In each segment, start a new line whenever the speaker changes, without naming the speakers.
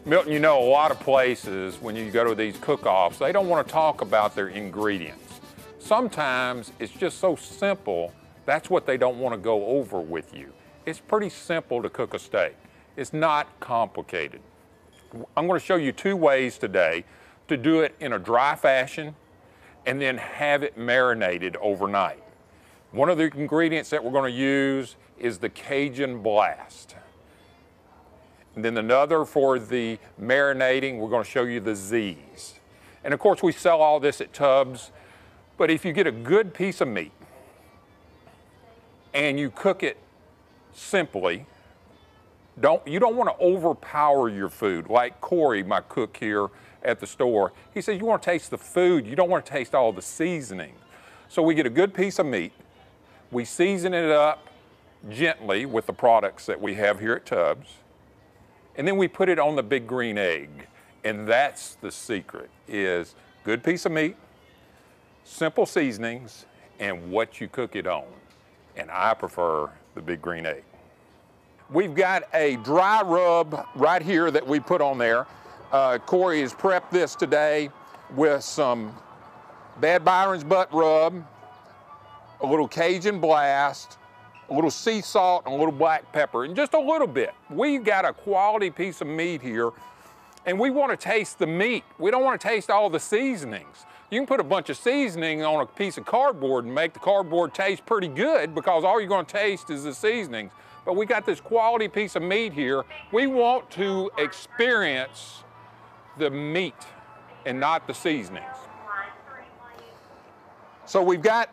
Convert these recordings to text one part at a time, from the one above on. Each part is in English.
Milton, you know, a lot of places when you go to these cook-offs, they don't want to talk about their ingredients. Sometimes it's just so simple, that's what they don't want to go over with you. It's pretty simple to cook a steak. It's not complicated. I'm going to show you two ways today to do it in a dry fashion and then have it marinated overnight. One of the ingredients that we're going to use is the Cajun Blast. And then another for the marinating, we're going to show you the Z's. And of course we sell all this at Tubbs, but if you get a good piece of meat and you cook it simply, you don't want to overpower your food. Like Corey, my cook here at the store, he says you want to taste the food, you don't want to taste all the seasoning. So we get a good piece of meat, we season it up gently with the products that we have here at Tubbs, and then we put it on the big green egg. And that's the secret, is good piece of meat, simple seasonings, and what you cook it on. And I prefer the big green egg. We've got a dry rub right here that we put on there. Corey has prepped this today with some Bad Byron's butt rub, a little Cajun Blast, a little sea salt, and a little black pepper, and just a little bit. We've got a quality piece of meat here, and we want to taste the meat. We don't want to taste all the seasonings. You can put a bunch of seasoning on a piece of cardboard and make the cardboard taste pretty good because all you're going to taste is the seasonings. But we got this quality piece of meat here. We want to experience the meat and not the seasonings. So we've got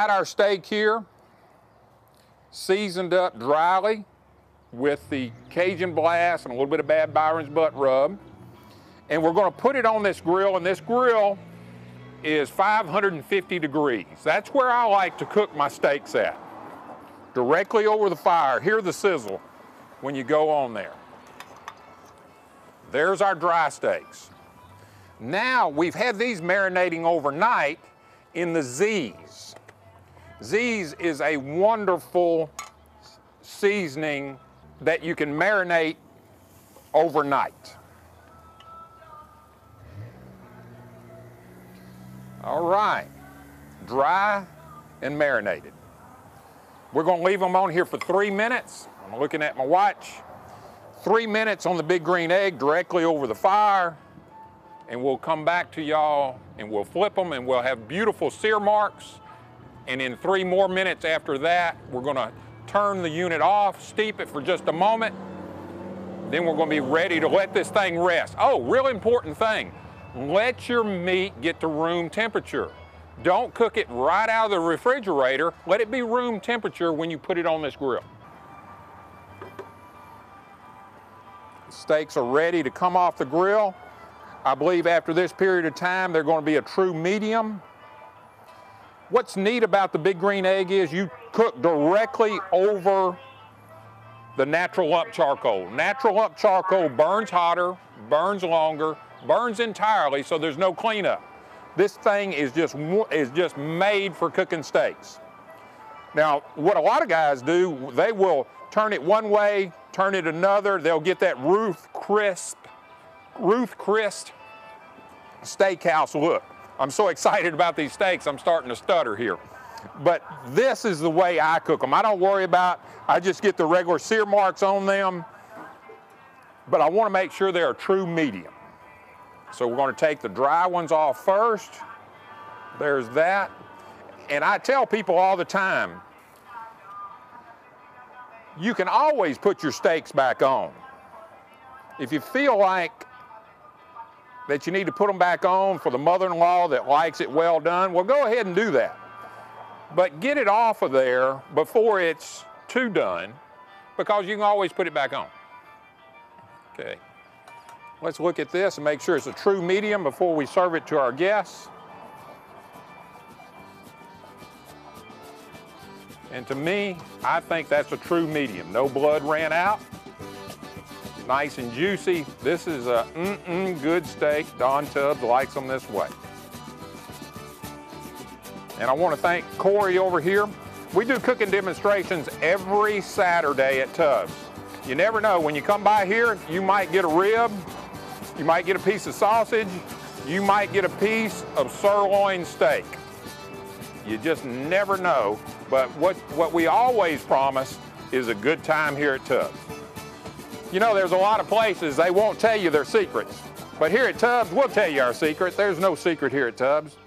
our steak here, seasoned up dryly with the Cajun Blast and a little bit of Bad Byron's butt rub. And we're going to put it on this grill, and this grill is 550 degrees. That's where I like to cook my steaks at. Directly over the fire. Hear the sizzle when you go on there. There's our dry steaks. Now we've had these marinating overnight in the Z's. Z's is a wonderful seasoning that you can marinate overnight. All right, dry and marinated. We're going to leave them on here for 3 minutes. I'm looking at my watch. 3 minutes on the big green egg directly over the fire, and we'll come back to y'all and we'll flip them and we'll have beautiful sear marks. And in 3 more minutes after that, we're going to turn the unit off, steep it for just a moment. Then we're going to be ready to let this thing rest. Oh, real important thing. Let your meat get to room temperature. Don't cook it right out of the refrigerator. Let it be room temperature when you put it on this grill. The steaks are ready to come off the grill. I believe after this period of time, they're going to be a true medium. What's neat about the big green egg is you cook directly over the natural lump charcoal. Natural lump charcoal burns hotter, burns longer, burns entirely, so there's no cleanup. This thing is just made for cooking steaks. Now, what a lot of guys do, they will turn it one way, turn it another. They'll get that Ruth Chris steakhouse look. I'm so excited about these steaks, I'm starting to stutter here. But this is the way I cook them. I don't worry about, I just get the regular sear marks on them, but I want to make sure they're a true medium. So we're going to take the dry ones off first. There's that. And I tell people all the time, you can always put your steaks back on. If you feel like that you need to put them back on for the mother-in-law that likes it well done, well, go ahead and do that. But get it off of there before it's too done, because you can always put it back on. Okay. Let's look at this and make sure it's a true medium before we serve it to our guests. And to me, I think that's a true medium. No blood ran out. Nice and juicy. This is a good steak. Don Tubbs likes them this way. And I want to thank Corey over here. We do cooking demonstrations every Saturday at Tubbs. You never know. When you come by here, you might get a rib, you might get a piece of sausage, you might get a piece of sirloin steak. You just never know. But what we always promise is a good time here at Tubbs. You know, there's a lot of places they won't tell you their secrets. But here at Tubbs, we'll tell you our secret. There's no secret here at Tubbs.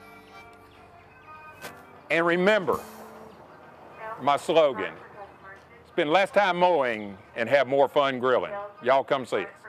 And remember my slogan, spend less time mowing and have more fun grilling. Y'all come see us.